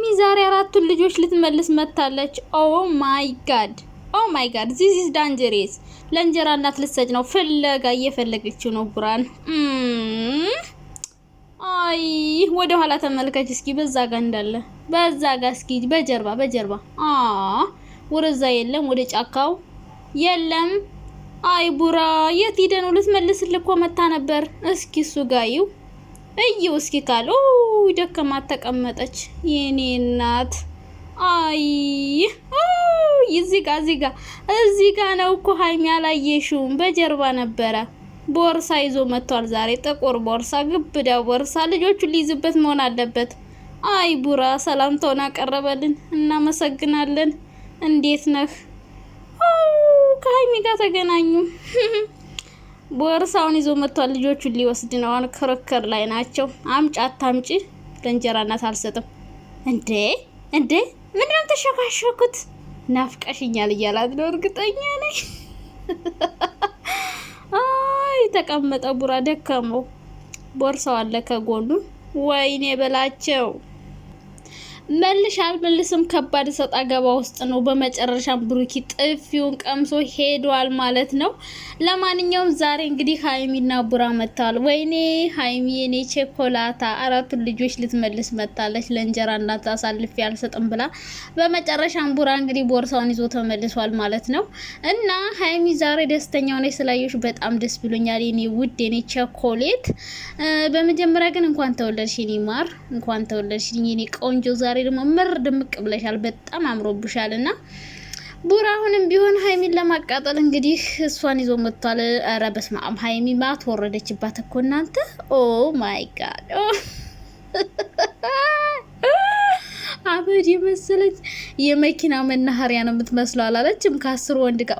ሀይሚ ዛሬ አራቱን ልጆች ልትመልስ መታለች። ኦ ማይ ጋድ ዚስ ኢዝ ዳንጀሬስ። ለእንጀራ እናት ልትሰጭ ነው። ፍለጋ እየፈለገችው ነው ቡራን። አይ ወደ ኋላ ተመልከች እስኪ፣ በዛ ጋ እንዳለ በዛ ጋ እስኪ፣ በጀርባ ወደዛ የለም፣ ወደ ጫካው የለም። አይ ቡራ የት ሄደ ነው? ልትመልስልህ እኮ መታ ነበር። እስኪ እሱ ጋር እዩ እስኪ ካለ ደከማት ተቀመጠች። የኔ እናት አይ እዚህ ጋ ነው እኮ ሀይሚ አላየሽውም? በጀርባ ነበረ። ቦርሳ ይዞ መጥቷል ዛሬ። ጥቁር ቦርሳ፣ ግብዳ ቦርሳ። ልጆቹን ሊይዝበት መሆን አለበት። አይ ቡራ ሰላምታውን አቀረበልን። እናመሰግናለን። እንዴት ነህ? ከሀይሚ ጋር ተገናኙ። ቦርሳውን ይዞ መጥቷል። ልጆቹን ሊወስድ ነው። አሁን ክርክር ላይ ናቸው። አምጪ አታምጪ፣ ለእንጀራ እናት አልሰጥም። እንዴ ምንድነው ተሸካሸኩት? ናፍቀሽኛል እያላት ነው። እርግጠኛ ነኝ። አይ ተቀመጠ ቡራ፣ ደከመው። ቦርሳው አለ ከጎኑ። ወይኔ በላቸው። መልሽ አልመልስም ከባድ ሰጣ ገባ ውስጥ ነው። በመጨረሻም ብሩኪ ጥፊውን ቀምሶ ሄዷል ማለት ነው። ለማንኛውም ዛሬ እንግዲህ ሀይሚና ቡራ መጥተዋል። ወይኔ ሀይሚ የኔ ቸኮላታ አራቱን ልጆች ልትመልስ መጣለች። ለእንጀራ እናት አሳልፌ አልሰጥም ብላ በመጨረሻም ቡራ እንግዲህ ቦርሳውን ይዞ ተመልሷል ማለት ነው። እና ሀይሚ ዛሬ ደስተኛ ሆነች ስላየሽ በጣም ደስ ብሎኛል የኔ ውድ የኔ ቸኮሌት። በመጀመሪያ ግን እንኳን ተወለድሽ የኔ ማር፣ እንኳን ተወለድሽ የኔ ቆንጆ። ዛሬ ደግሞ ምር ድምቅ ብለሻል፣ በጣም አምሮብሻል። እና ቡራ አሁንም ቢሆን ሀይሚን ለማቃጠል እንግዲህ እሷን ይዞ መጥቷል። ኧረ በስመ አብ ሀይሚ ማት ወረደችባት እኮ እናንተ። ኦ ማይ ጋድ አበድ የመሰለች የመኪና መናኸሪያ ነው የምትመስለው አላለችም? ከ10 ወንድ ጋር።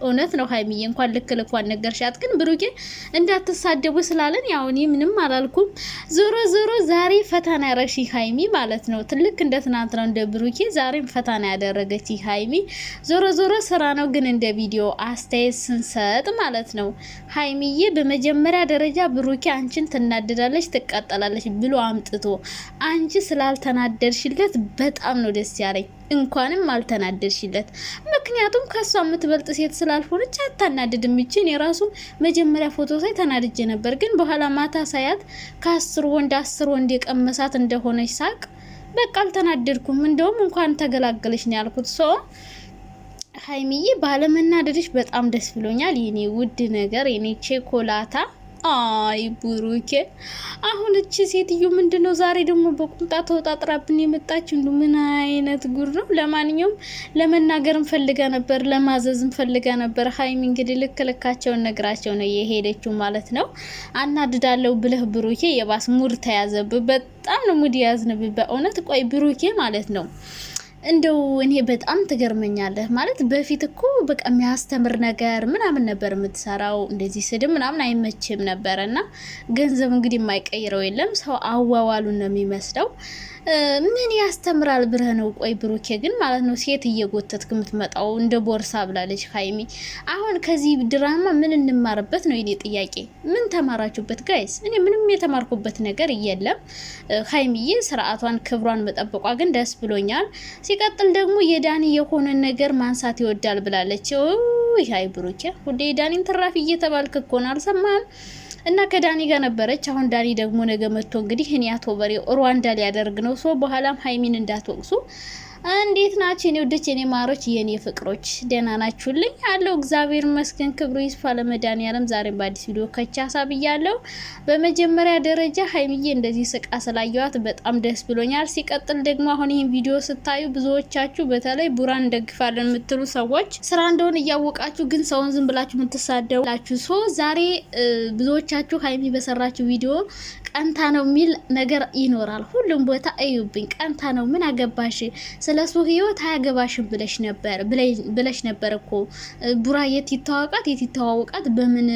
እውነት ነው ሀይሚዬ፣ እንኳን ልክ ነገርሻት። ግን ብሩኬ እንዳትሳደቡ ስላለን ያው እኔ ምንም አላልኩም። ዞሮ ዛሬ ፈታና ያረግሽ ሀይሚ ማለት ነው። ትልቅ እንደ ትናንት ነው እንደ ብሩኬ ዛሬም ፈታና ያደረገች ሀይሚ። ዞሮ ስራ ነው። ግን እንደ ቪዲዮ አስተያየት ስንሰጥ ማለት ነው ሀይሚዬ፣ በመጀመሪያ ደረጃ ብሩኬ አንቺን ትናደዳለች ትቃጠላለች ብሎ አምጥቶ አንቺ ስላልተናደድሽለት በጣም ነው ደስ ያለኝ። እንኳንም አልተናደድሽለት። ምክንያቱም ከሷ የምትበልጥ ሴት ስላልሆነች አታናድድም። ይችን የራሱ መጀመሪያ ፎቶ ሳይ ተናድጄ ነበር፣ ግን በኋላ ማታ ሳያት ከ10 ወንድ የቀመሳት እንደሆነች ሳቅ በቃ አልተናደድኩም። እንደውም እንኳን ተገላገለች ነው ያልኩት። ሀይሚዬ ባለመናደድሽ በጣም ደስ ብሎኛል የኔ ውድ ነገር፣ የኔ ቼኮላታ። አይ ብሩኬ፣ አሁን እቺ ሴትዮ ምንድነው ዛሬ ደግሞ በቁምጣ ተወጣጥራብን የመጣችው? እንዱ ምን አይነት ጉድ ነው? ለማንኛውም ለመናገርም ፈልጋ ነበር፣ ለማዘዝም ፈልጋ ነበር። ሀይሚ እንግዲህ ልካቸውን ነግራቸው ነው የሄደችው ማለት ነው። አናድዳለሁ ብለህ ብሩኬ የባስ ሙድ ተያዘብህ። በጣም ነው ሙድ ያዝንብህ በእውነት። ቆይ ብሩኬ ማለት ነው እንደው እኔ በጣም ትገርመኛለህ ማለት በፊት እኮ በቃ የሚያስተምር ነገር ምናምን ነበር የምትሰራው። እንደዚህ ስድብ ምናምን አይመችም ነበርና ገንዘብ እንግዲህ የማይቀይረው የለም። ሰው አዋዋሉን ነው የሚመስለው። ምን ያስተምራል ብረህ ነው? ቆይ ብሩኬ ግን ማለት ነው ሴት እየጎተትክ የምትመጣው እንደ ቦርሳ ብላለች ሀይሚ። አሁን ከዚህ ድራማ ምን እንማርበት ነው የኔ ጥያቄ? ምን ተማራችሁበት ጋይስ? እኔ ምንም የተማርኩበት ነገር የለም። ሀይሚዬ ስርዓቷን ክብሯን መጠበቋ ግን ደስ ብሎኛል። ሲቀጥል ደግሞ የዳኒ የሆነ ነገር ማንሳት ይወዳል ብላለች። ሀይ ብሩኬ ሁሌ ዳኒን ትራፊ እየተባልክ እኮ ነው፣ አልሰማህም? እና ከዳኒ ጋር ነበረች። አሁን ዳኒ ደግሞ ነገ መጥቶ እንግዲህ እኔ አቶ በሬ ሩዋንዳ ሊያደርግ ነው። በኋላም ሀይሚን እንዳትወቅሱ። እንዴት ናችሁ የኔ ወደች የኔ ማሮች የኔ ፍቅሮች? ደህና ናችሁልኝ? አለው እግዚአብሔር ይመስገን፣ ክብሩ ይስፋ ለመድኃኒዓለም። ዛሬም በአዲስ ቪዲዮ ከቻሳ ብያለሁ። በመጀመሪያ ደረጃ ሀይሚዬ እንደዚህ ስቃ ስላየዋት በጣም ደስ ብሎኛል። ሲቀጥል ደግሞ አሁን ይህን ቪዲዮ ስታዩ ብዙዎቻችሁ በተለይ ቡራን እንደግፋለን የምትሉ ሰዎች ስራ እንደሆነ እያወቃችሁ ግን ሰውን ዝም ብላችሁ የምትሳደቡ ላችሁ። ዛሬ ብዙዎቻችሁ ሀይሚ በሰራችሁ ቪዲዮ ቀንታ ነው የሚል ነገር ይኖራል። ሁሉም ቦታ እዩብኝ፣ ቀንታ ነው ምን አገባሽ ስለሱ ህይወት አያገባሽም ብለሽ ነበር እኮ ቡራ የት ይተዋወቃት በምን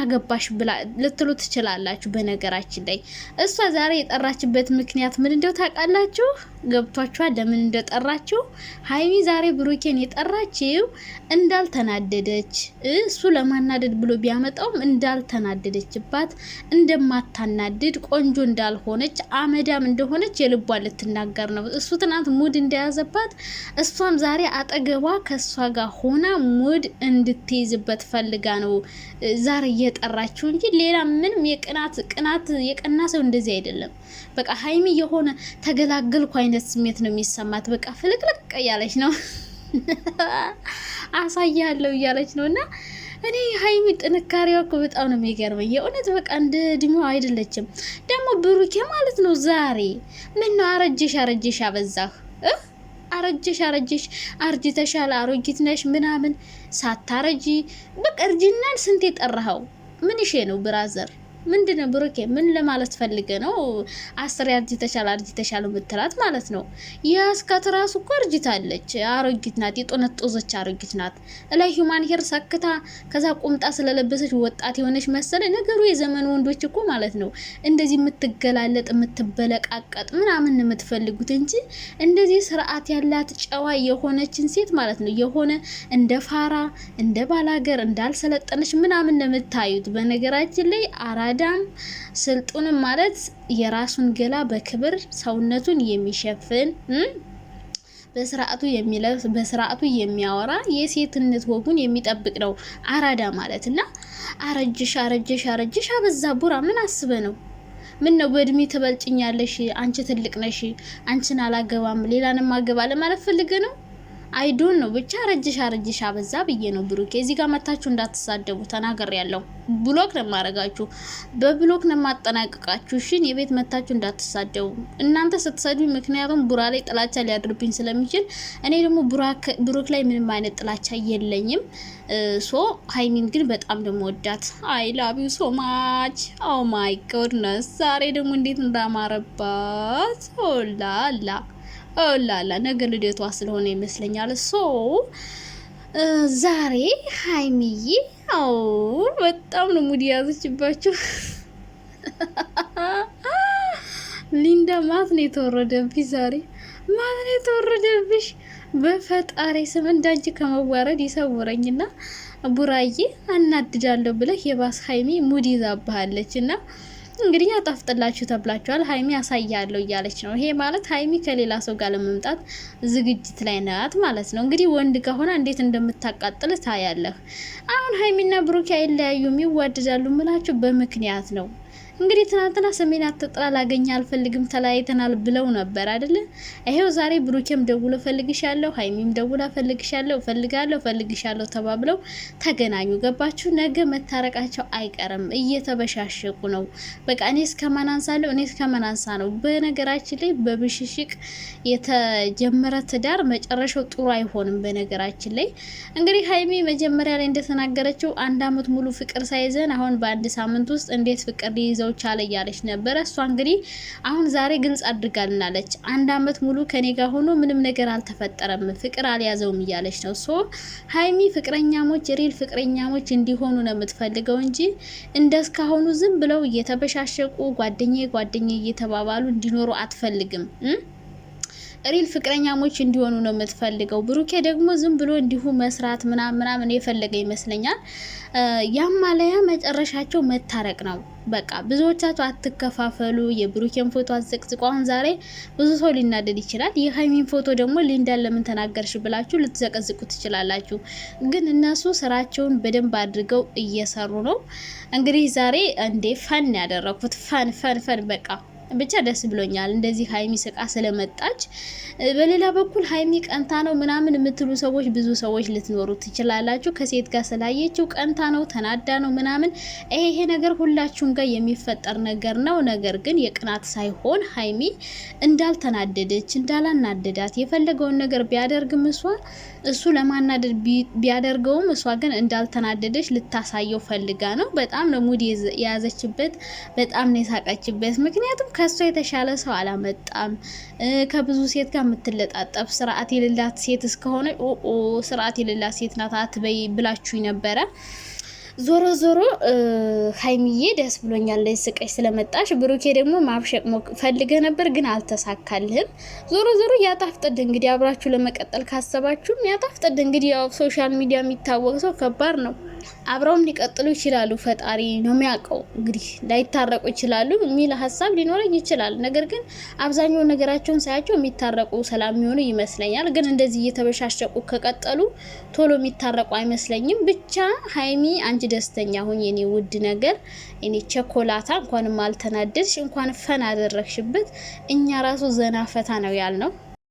አገባሽ ብላ ልትሉ ትችላላችሁ። በነገራችን ላይ እሷ ዛሬ የጠራችበት ምክንያት ምን እንደው ታውቃላችሁ? ገብቷችኋል ለምን እንደጠራችሁ? ሀይሚ ዛሬ ብሩኬን የጠራችው እንዳልተናደደች እሱ ለማናደድ ብሎ ቢያመጣውም እንዳልተናደደችባት እንደማታናድድ ቆንጆ እንዳልሆነች አመዳም እንደሆነች የልቧን ልትናገር ነው። እሱ ትናንት ሙድ እንደያዘባት እሷም ዛሬ አጠገቧ ከእሷ ጋር ሆና ሙድ እንድትይዝበት ፈልጋ ነው ዛሬ እየጠራችው እንጂ ሌላ ምንም ቅናት የቀና ሰው እንደዚህ አይደለም። በቃ ሀይሚ የሆነ ተገላገልኩ አይነት ስሜት ነው የሚሰማት። በቃ ፍልቅልቅ እያለች ነው አሳያለሁ እያለች ነው። እና እኔ ሀይሚ ጥንካሬዋ እኮ በጣም ነው የሚገርመኝ የእውነት። በቃ እንደ እድሜዋ አይደለችም ደግሞ ብሩኬ ማለት ነው። ዛሬ ምን ነው አረጀሽ አበዛህ፣ አረጀሽ አርጅተሻል፣ አሮጊት ነሽ ምናምን ሳታረጂ በቃ እርጅናን ስንት የጠራኸው ምን ይሼ ነው ብራዘር? ምንድነው ብሩኬ? ምን ለማለት ፈልገ ነው? አስር አርጅተሻል የምትላት ማለት ነው። ያስካት ራሱ እኮ አርጅታለች፣ አሮጊት ናት፣ የጦነጦዘች አሮጊት ናት። ላይ ሂውማን ሄር ሰክታ ከዛ ቁምጣ ስለለበሰች ወጣት የሆነች መሰለ ነገሩ። የዘመኑ ወንዶች እኮ ማለት ነው እንደዚህ የምትገላለጥ የምትበለቃቀጥ ምናምን የምትፈልጉት እንጂ እንደዚህ ስርዓት ያላት ጨዋ የሆነችን ሴት ማለት ነው የሆነ እንደ ፋራ እንደ ባላገር እንዳልሰለጠነች ምናምን ነው የምታዩት። በነገራችን ላይ አዳም ስልጡንም ማለት የራሱን ገላ በክብር ሰውነቱን የሚሸፍን በስርዓቱ የሚለብስ በስርዓቱ የሚያወራ የሴትነት ወጉን የሚጠብቅ ነው አራዳ ማለት። እና አረጀሽ አበዛ ቡራ ምን አስበ ነው? ምን ነው በእድሜ ትበልጭኛለሽ፣ አንቺ ትልቅ ነሽ፣ አንቺን አላገባም ሌላንም አገባ ለማለት ፈልገ ነው? አይዶን ነው ብቻ አረጀሽ አበዛ ብዬ ነው ብሩኬ። እዚህ ጋር መታችሁ እንዳትሳደቡ ተናገር ያለው ብሎክ ነው ማረጋችሁ፣ በብሎክ ነው ማጠናቀቃችሁ። እሺን የቤት መታችሁ እንዳትሳደቡ እናንተ ስትሰዱኝ፣ ምክንያቱም ቡራ ላይ ጥላቻ ሊያድርብኝ ስለሚችል እኔ ደግሞ ብሩክ ላይ ምንም አይነት ጥላቻ የለኝም። ሶ ሀይሚን ግን በጣም ደግሞ ወዳት። አይ ላቭ ዩ ሶ ማች ኦ ማይ ጎድነስ። ዛሬ ደግሞ እንዴት እንዳማረባት ኦላላ ኦላላ ነገ ልደቷ ስለሆነ ይመስለኛል። ሶ ዛሬ ሀይሚዬ በጣም ነው ሙድ ያዘችባችሁ። ሊንዳ ማት ነው የተወረደብሽ ዛሬ፣ ማት ነው የተወረደብሽ። በፈጣሪ ስም እንዳንቺ ከመዋረድ ይሰውረኝና ቡራዬ አናድዳለሁ ብለህ የባስ ሀይሚ ሙድ ይዛባሃለች እና እንግዲህ ያጣፍጥላችሁ ተብላችኋል። ሀይሚ ያሳያለሁ እያለች ነው። ይሄ ማለት ሀይሚ ከሌላ ሰው ጋር ለመምጣት ዝግጅት ላይ ናት ማለት ነው። እንግዲህ ወንድ ከሆነ እንዴት እንደምታቃጥል ታያለህ። አሁን ሀይሚና ብሩክ አይለያዩም፣ ይዋደዳሉ ምላችሁ በምክንያት ነው። እንግዲህ ትናንትና ሰሜን አትጥራ ላገኝ አልፈልግም ተለያይተናል ብለው ነበር አይደለ? ይሄው ዛሬ ብሩኬም ደውሎ ፈልግሻለሁ፣ ሀይሚም ደውላ ፈልግሻለሁ ተባብለው ተገናኙ። ገባችሁ? ነገ መታረቃቸው አይቀርም። እየተበሻሸቁ ነው። በቃ እኔ እስከማናንሳ ነው። በነገራችን ላይ በብሽሽቅ የተጀመረ ትዳር መጨረሻው ጥሩ አይሆንም። በነገራችን ላይ እንግዲህ ሀይሚ መጀመሪያ ላይ እንደተናገረችው 1 አመት ሙሉ ፍቅር ሳይዘን አሁን በ1 ሳምንት ውስጥ እንዴት ፍቅር ሊይዘው ቻለ እያለች ነበረ። እሷ እንግዲህ አሁን ዛሬ ግልጽ አድርጋልናለች። 1 አመት ሙሉ ከኔ ጋር ሆኖ ምንም ነገር አልተፈጠረም፣ ፍቅር አልያዘውም እያለች ነው። ሶ ሀይሚ ፍቅረኛሞች ሪል ፍቅረኛሞች እንዲሆኑ ነው የምትፈልገው እንጂ እንደስካሁኑ ዝም ብለው እየተበሻሸቁ ጓደኛ እየተባባሉ እንዲኖሩ አትፈልግም። ሪል ፍቅረኛሞች እንዲሆኑ ነው የምትፈልገው። ብሩኬ ደግሞ ዝም ብሎ እንዲሁ መስራት ምናምን የፈለገ ይመስለኛል። ያም ማለያ መጨረሻቸው መታረቅ ነው። በቃ ብዙዎቻችሁ አትከፋፈሉ። የብሩኬን ፎቶ አዘቅዝቁ። አሁን ዛሬ ብዙ ሰው ሊናደድ ይችላል። የሀይሚን ፎቶ ደግሞ ሊንዳን ለምን ተናገርሽ ብላችሁ ልትዘቀዝቁ ትችላላችሁ። ግን እነሱ ስራቸውን በደንብ አድርገው እየሰሩ ነው። እንግዲህ ዛሬ እንዴ ፈን ያደረኩት ፈን በቃ ብቻ ደስ ብሎኛል እንደዚህ ሀይሚ ስቃ ስለመጣች። በሌላ በኩል ሀይሚ ቀንታ ነው ምናምን የምትሉ ሰዎች ብዙ ሰዎች ልትኖሩ ትችላላችሁ። ከሴት ጋር ስላየችው ቀንታ ነው ተናዳ ነው ምናምን። ይሄ ነገር ሁላችሁም ጋር የሚፈጠር ነገር ነው። ነገር ግን የቅናት ሳይሆን ሀይሚ እንዳልተናደደች እንዳላናደዳት የፈለገውን ነገር ቢያደርግም እሱ ለማናደድ ቢያደርገውም እሷ ግን እንዳልተናደደች ልታሳየው ፈልጋ ነው። በጣም ነው ሙድ የያዘችበት፣ በጣም ነው የሳቀችበት። ምክንያቱም ከሷ የተሻለ ሰው አላመጣም። ከብዙ ሴት ጋር የምትለጣጠፍ ስርዓት የሌላት ሴት እስከሆነ ስርዓት የሌላት ሴት ናት አትበይ ብላችሁ ነበረ። ዞሮ ዞሮ ሀይሚዬ ደስ ብሎኛል ስቀሽ ስለመጣሽ። ብሩኬ ደግሞ ማብሸቅ ፈልገ ነበር ግን አልተሳካልህም። ዞሮ ዞሮ ያጣፍጥድ እንግዲህ አብራችሁ ለመቀጠል ካሰባችሁም ያጣፍጥድ እንግዲህ። ያው ሶሻል ሚዲያ የሚታወቅ ሰው ከባድ ነው። አብረውም ሊቀጥሉ ይችላሉ፣ ፈጣሪ ነው የሚያውቀው። እንግዲህ ላይታረቁ ይችላሉ የሚል ሀሳብ ሊኖረኝ ይችላል። ነገር ግን አብዛኛው ነገራቸውን ሳያቸው የሚታረቁ ሰላም የሚሆኑ ይመስለኛል። ግን እንደዚህ እየተበሻሸቁ ከቀጠሉ ቶሎ የሚታረቁ አይመስለኝም። ብቻ ሀይሚ አንቺ ደስተኛ ሁኝ የኔ ውድ ነገር፣ እኔ ቸኮላታ። እንኳንም አልተናደድሽ፣ እንኳን ፈን አደረግሽበት። እኛ ራሱ ዘና ፈታ ነው ያልነው።